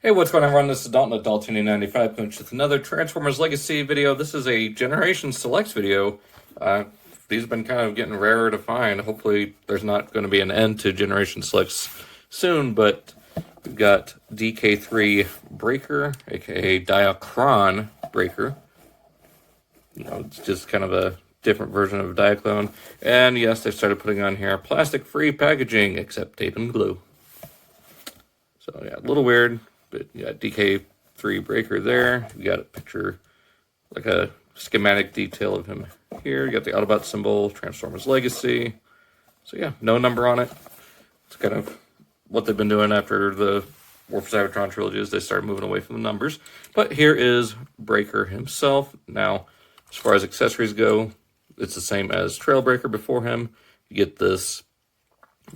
Hey, what's going on, everyone? This is Dalton at Dalton95 Coach with another Transformers Legacy video. This is a Generation Selects video. These have been kind of getting rarer to find. Hopefully there's not going to be an end to Generation Selects soon, but we've got DK-3 Breaker, aka Diakron Breaker. You know, it's just kind of a different version of Diakron. And yes, they started putting on here plastic-free packaging, except tape and glue. So yeah, a little weird. But you got DK-3 Breaker there. You got a picture, like a schematic detail of him here. You got the Autobot symbol, Transformers Legacy. So yeah, no number on it. It's kind of what they've been doing after the War for Cybertron trilogies. They started moving away from the numbers. But here is Breaker himself. Now, as far as accessories go, it's the same as Trailbreaker before him. You get this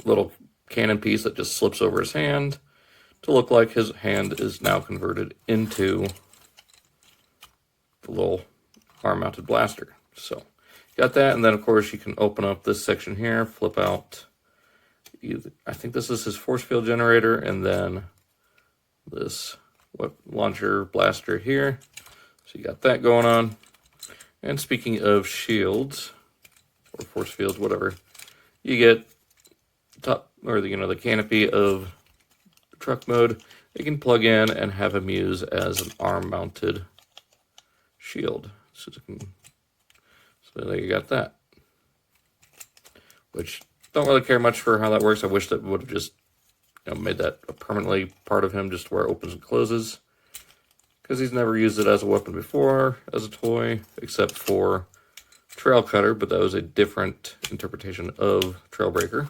little cannon piece that just slips over his hand to look like his hand is now converted into the little arm-mounted blaster. So, you got that, and then of course you can open up this section here, flip out, I think this is his force field generator, and then this launcher blaster here. So you got that going on. And speaking of shields, or force fields, whatever, you get the canopy of truck mode. You can plug in and have him use as an arm-mounted shield. So there you got that. Which, don't really care much for how that works. I wish that would have just made that a permanently part of him, just where it opens and closes. Because he's never used it as a weapon before, as a toy, except for Trail Cutter, but that was a different interpretation of Trailbreaker.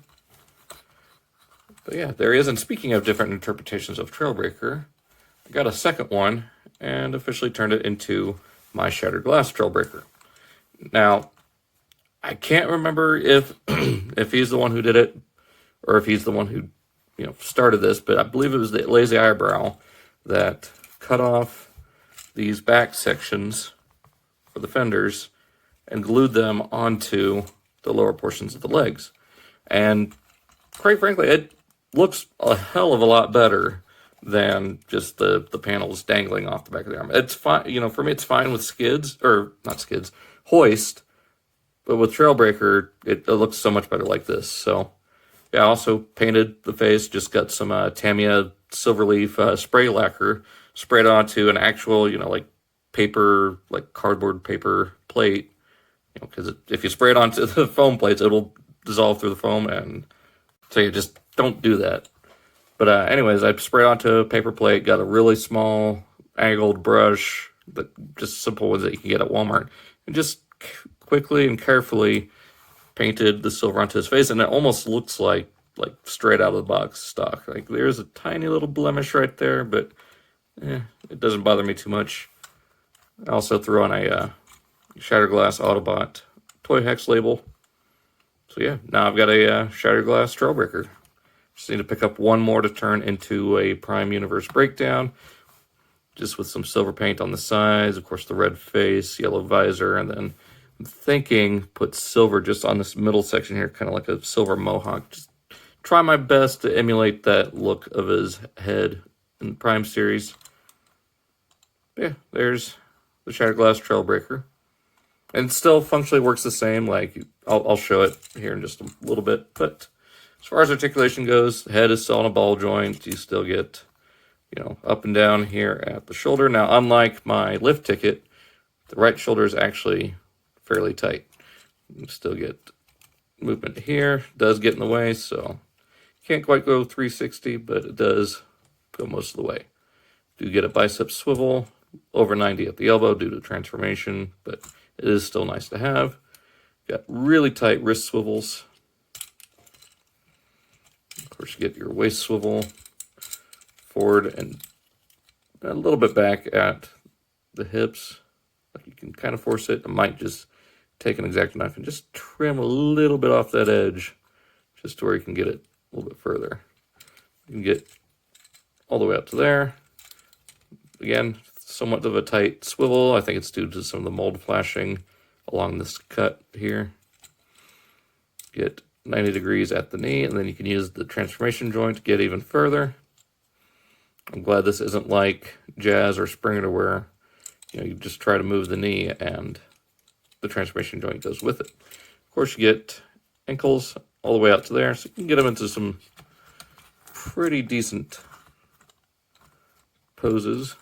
But yeah, there he is. And speaking of different interpretations of Trailbreaker, I got a second one and officially turned it into my Shattered Glass Trailbreaker. Now, I can't remember if if he's the one who did it or if he's the one who started this, but I believe it was the Lazy Eyebrow that cut off these back sections for the fenders and glued them onto the lower portions of the legs. And quite frankly, it looks a hell of a lot better than just the panels dangling off the back of the arm. It's fine, for me it's fine with skids, or not skids, hoist, but with Trailbreaker, it looks so much better like this. So, yeah, I also painted the face, just got some Tamiya Silverleaf spray lacquer, sprayed onto an actual, like paper, like cardboard paper plate, because if you spray it onto the foam plates, it'll dissolve through the foam, and so you just don't do that. But anyways, I sprayed onto a paper plate, got a really small angled brush, just simple ones that you can get at Walmart, and just quickly and carefully painted the silver onto his face, and it almost looks like straight out of the box stock. Like there's a tiny little blemish right there, but it doesn't bother me too much. I also threw on a Shattered Glass Autobot toy hex label. So yeah, now I've got a Shattered Glass Trailbreaker. Just need to pick up one more to turn into a Prime Universe Breakdown, just with some silver paint on the sides, of course the red face, yellow visor, and then I'm thinking put silver just on this middle section here, kind of like a silver mohawk. Just try my best to emulate that look of his head in the Prime series. But yeah, there's the Shattered Glass Trailbreaker. And it still functionally works the same. Like, I'll show it here in just a little bit. But as far as articulation goes, the head is still on a ball joint. You still get, up and down here at the shoulder. Now, unlike my lift ticket, the right shoulder is actually fairly tight. You still get movement here. It does get in the way, so can't quite go 360, but it does go most of the way. Do get a bicep swivel, over 90 at the elbow due to transformation, but it is still nice to have. Got really tight wrist swivels. Of course, you get your waist swivel forward and a little bit back at the hips. Like you can kind of force it. I might just take an X-Acto knife and just trim a little bit off that edge, just to where you can get it a little bit further. You can get all the way up to there. Again, somewhat of a tight swivel. I think it's due to some of the mold flashing along this cut here. Get 90 degrees at the knee, and then you can use the transformation joint to get even further. I'm glad this isn't like Jazz or Springer where you just try to move the knee and the transformation joint goes with it. Of course, you get ankles all the way out to there, so you can get them into some pretty decent poses.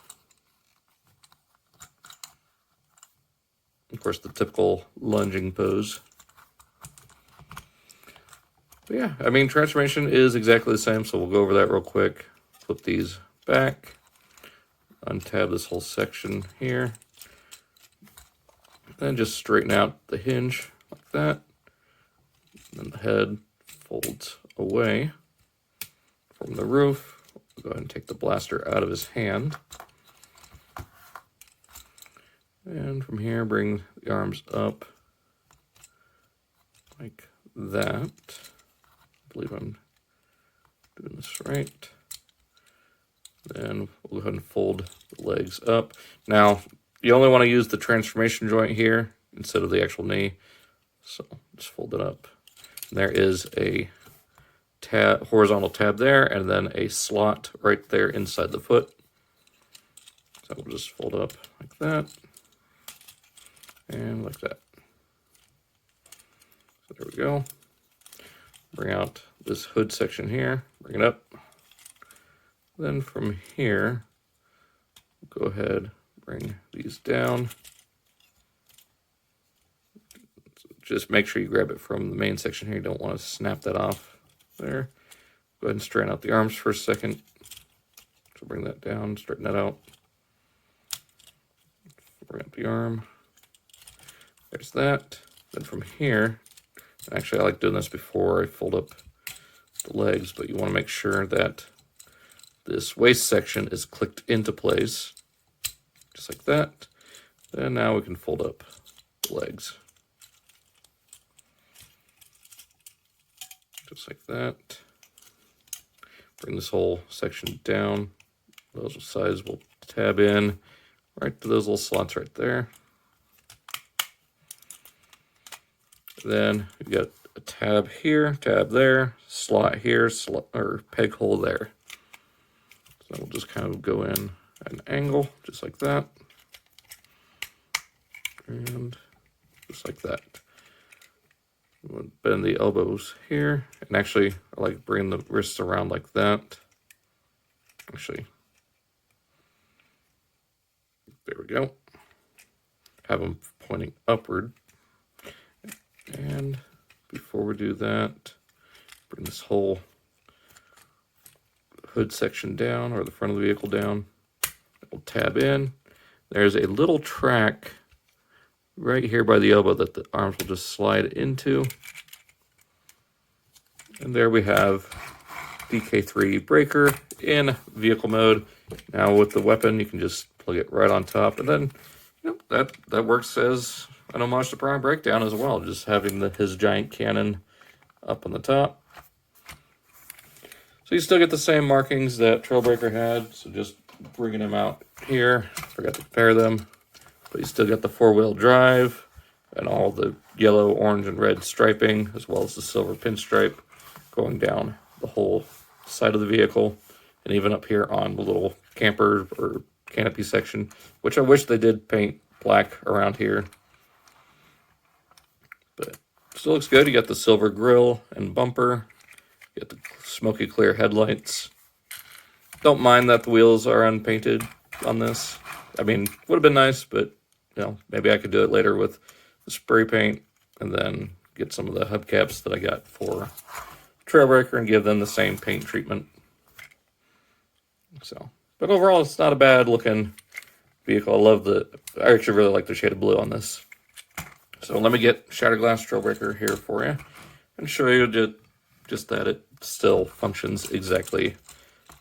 Of course, the typical lunging pose. But yeah, I mean, transformation is exactly the same, so we'll go over that real quick. Flip these back, untab this whole section here, then just straighten out the hinge like that. Then the head folds away from the roof. We'll go ahead and take the blaster out of his hand. And from here, bring the arms up like that. I believe I'm doing this right. Then we'll go ahead and fold the legs up. Now, you only want to use the transformation joint here instead of the actual knee. So just fold it up. And there is a tab, horizontal tab there, and then a slot right there inside the foot. So we'll just fold up like that. And like that. So there we go. Bring out this hood section here, bring it up. Then from here, go ahead, bring these down. Just make sure you grab it from the main section here. You don't want to snap that off there. Go ahead and straighten out the arms for a second. So bring that down, straighten that out. Bring up the arm. There's that. Then from here, actually I like doing this before I fold up the legs, but you want to make sure that this waist section is clicked into place, just like that. Then now we can fold up the legs. Just like that. Bring this whole section down. Those sides will tab in right to those little slots right there. Then you got a tab here, tab there, slot here, slot or peg hole there. So we'll just kind of go in at an angle, just like that. And just like that. We'll bend the elbows here. And actually, I like bringing the wrists around like that. Actually, there we go. Have them pointing upward. And before we do that, bring this whole hood section down, or the front of the vehicle down. We'll tab in. There's a little track right here by the elbow that the arms will just slide into. And there we have DK-3 breaker in vehicle mode. Now with the weapon, you can just plug it right on top, and then that works as an homage to Prime Breakdown as well, just having his giant cannon up on the top. So you still get the same markings that Trailbreaker had, so just bringing them out here. Forgot to compare them, but you still get the 4-wheel drive and all the yellow, orange, and red striping, as well as the silver pinstripe going down the whole side of the vehicle, and even up here on the little camper or canopy section, which I wish they did paint black around here. But still looks good. You got the silver grille and bumper. You got the smoky clear headlights. Don't mind that the wheels are unpainted on this. I mean, would have been nice, but maybe I could do it later with the spray paint and then get some of the hubcaps that I got for Trailbreaker and give them the same paint treatment. So, but overall, it's not a bad looking vehicle. I actually really like the shade of blue on this. So let me get Shattered Glass Trailbreaker here for you and show you just that it still functions exactly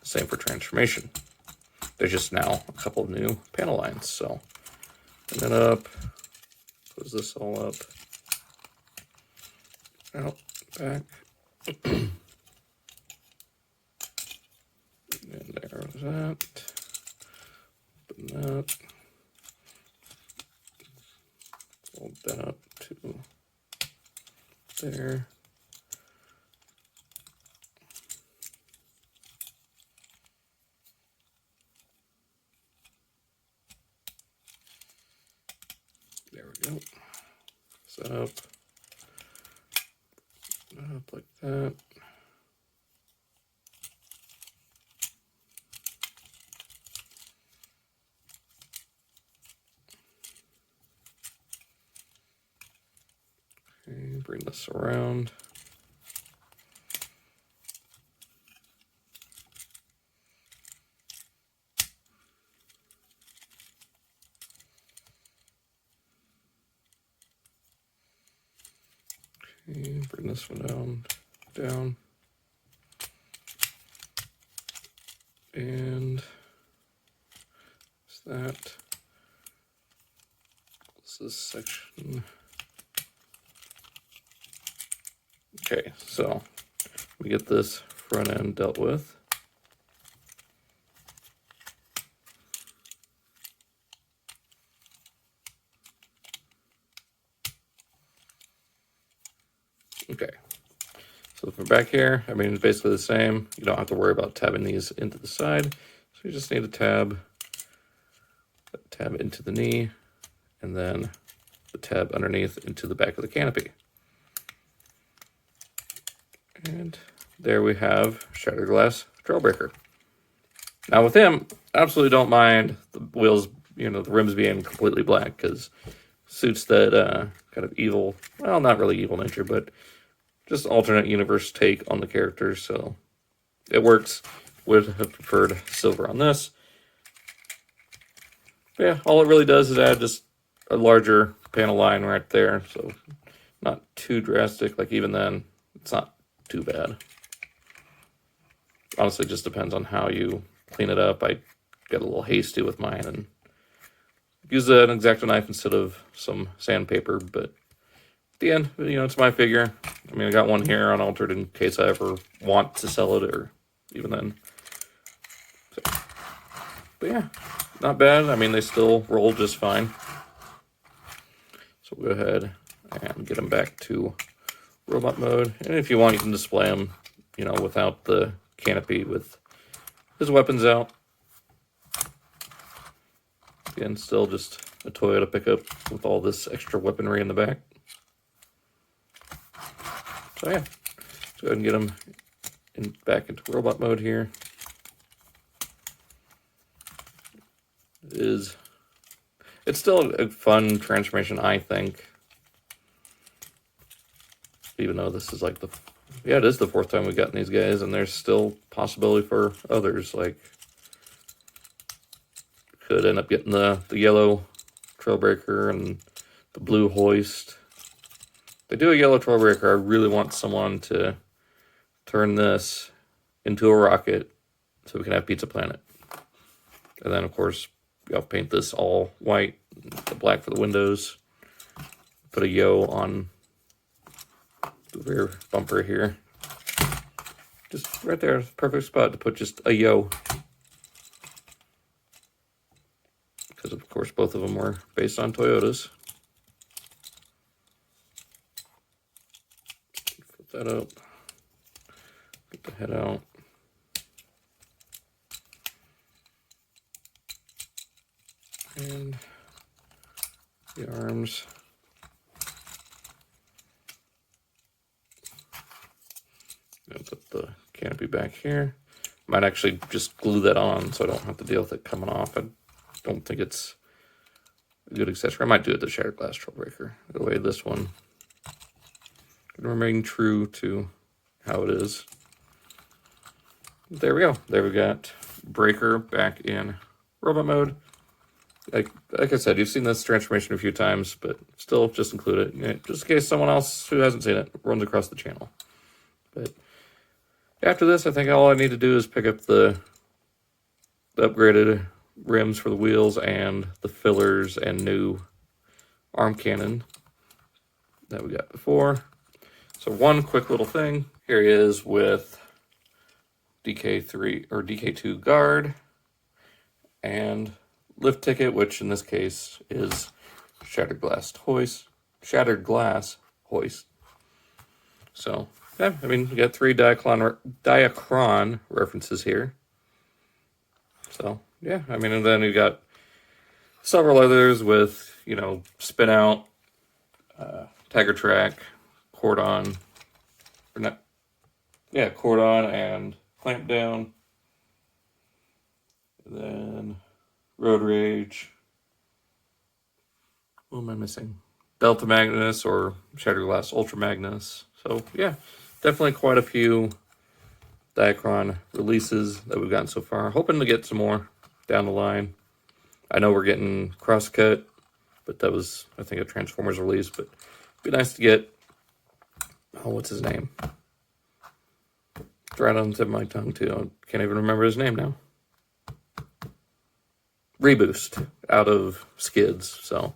the same for transformation. There's just now a couple of new panel lines. So bring that up, close this all up, out, back. And there's that. Open that. Fold that up to there. There we go. Set up like that. Okay, bring this around. Okay, bring this one down. And that. What's this section? Okay, so we get this front end dealt with. Okay, so from back here, I mean, it's basically the same. You don't have to worry about tabbing these into the side. So you just need a tab into the knee, and then the tab underneath into the back of the canopy. And there we have Shattered Glass Trailbreaker. Now with him, absolutely don't mind the wheels, you know, the rims being completely black, because suits that kind of evil, well, not really evil nature, but just alternate universe take on the characters, so it works. Would have preferred silver on this. But yeah, all it really does is add just a larger panel line right there, so not too drastic. Like even then, it's not too bad. Honestly, it just depends on how you clean it up. I got a little hasty with mine and used an X-Acto knife instead of some sandpaper, but at the end, you know, it's my figure. I mean, I got one here unaltered in case I ever want to sell it, or even then. So, but yeah, not bad. I mean, they still roll just fine. So we'll go ahead and get them back to robot mode. And if you want, you can display them, you know, without the canopy with his weapons out. Again, still just a Toyota pickup with all this extra weaponry in the back. So yeah, let's go ahead and get them back into robot mode here. It's still a fun transformation, I think. Even though this is like it is the fourth time we've gotten these guys, and there's still possibility for others. Like, could end up getting the yellow Trailbreaker and the blue hoist. If they do a yellow Trailbreaker, I really want someone to turn this into a rocket so we can have Pizza Planet. And then, of course, I'll paint this all white, the black for the windows. Put a yo on the rear bumper here. Just right there, perfect spot to put just a yo. Because, of course, both of them were based on Toyotas. Flip that up. Get the head out. And the arms. Gonna put the canopy back here. Might actually just glue that on so I don't have to deal with it coming off. I don't think it's a good accessory. I might do it the Shattered Glass Trailbreaker. The way this one can remain true to how it is. There we go. There we got Breaker back in robot mode. Like I said, you've seen this transformation a few times, but still just include it. Just in case someone else who hasn't seen it runs across the channel. But after this, I think all I need to do is pick up the upgraded rims for the wheels and the fillers and new arm cannon that we got before. So one quick little thing. Here he is with DK-3 or DK-2 guard and lift ticket, which in this case is Shattered Glass hoist. So yeah, I mean, we got 3 Diakron references here. So yeah, I mean, and then you got several others with, you know, spin out, Tiger track, cordon, or not, yeah, cordon and clamp down. And then road rage. What am I missing? Delta Magnus or Shattered Glass Ultra Magnus. So yeah, definitely quite a few Diakron releases that we've gotten so far. Hoping to get some more down the line. I know we're getting Crosscut, but that was, I think, a Transformers release. But it'd be nice to get, oh, what's his name? It's right on the tip of my tongue, too. I can't even remember his name now. Reboost out of Skids. So,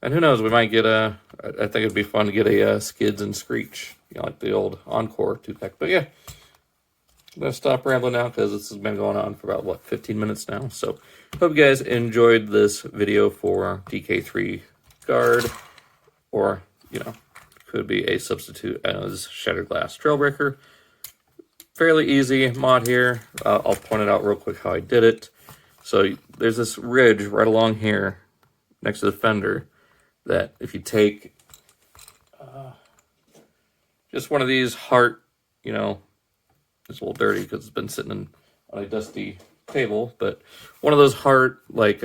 and who knows, we might get a, I think it'd be fun to get a Skids and Screech, you know, like the old Encore 2-pack. But yeah, I'm going to stop rambling now because this has been going on for about, what, 15 minutes now. So, hope you guys enjoyed this video for DK-3 Guard, or, you know, could be a substitute as Shattered Glass Trailbreaker. Fairly easy mod here. I'll point it out real quick how I did it. So, there's this ridge right along here next to the fender that if you take just one of these heart, you know, it's a little dirty because it's been sitting on a dusty table, but one of those heart, like,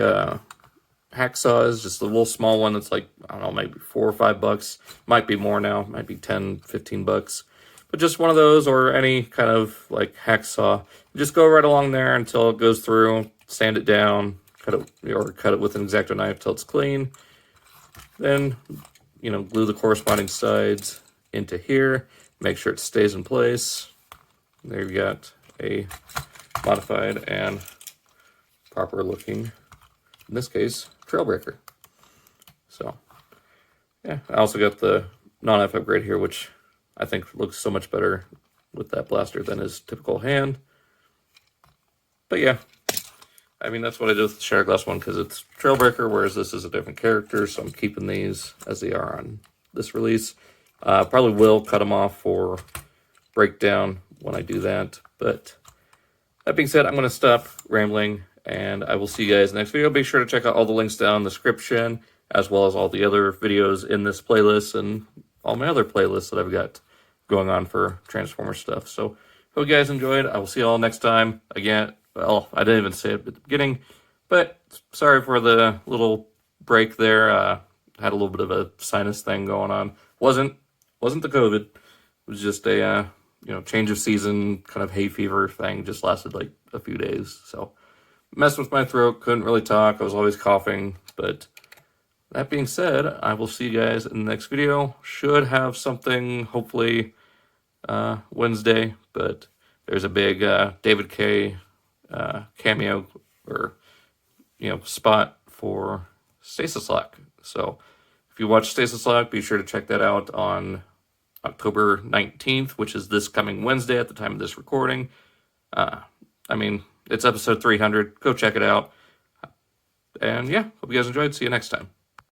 hacksaws, just a little small one that's like, I don't know, maybe $4 or $5. Might be more now, might be 10, 15 bucks. But just one of those, or any kind of, like, hacksaw. Just go right along there until it goes through, sand it down, cut it with an X-Acto knife till it's clean. Then, you know, glue the corresponding sides into here. Make sure it stays in place. There you got a modified and proper looking, in this case, Trailbreaker. So, yeah, I also got the non-F upgrade here, which I think looks so much better with that blaster than his typical hand. But yeah, I mean, that's what I did with the Shattered Glass one, because it's Trailbreaker, whereas this is a different character, so I'm keeping these as they are on this release. Probably will cut them off for breakdown when I do that, but that being said, I'm going to stop rambling, and I will see you guys in the next video. Be sure to check out all the links down in the description, as well as all the other videos in this playlist and all my other playlists that I've got going on for Transformer stuff. So, hope you guys enjoyed. I will see you all next time. Again, well, I didn't even say it at the beginning, but sorry for the little break there. Had a little bit of a sinus thing going on. Wasn't the COVID. It was just a you know, change of season kind of hay fever thing. Just lasted like a few days. So messed with my throat. Couldn't really talk. I was always coughing. But that being said, I will see you guys in the next video. Should have something hopefully Wednesday. But there's a big David K cameo or, you know, spot for Stasis Lock. So if you watch Stasis Lock, be sure to check that out on October 19th, which is this coming Wednesday at the time of this recording. I mean, it's episode 300. Go check it out. And yeah, hope you guys enjoyed. See you next time.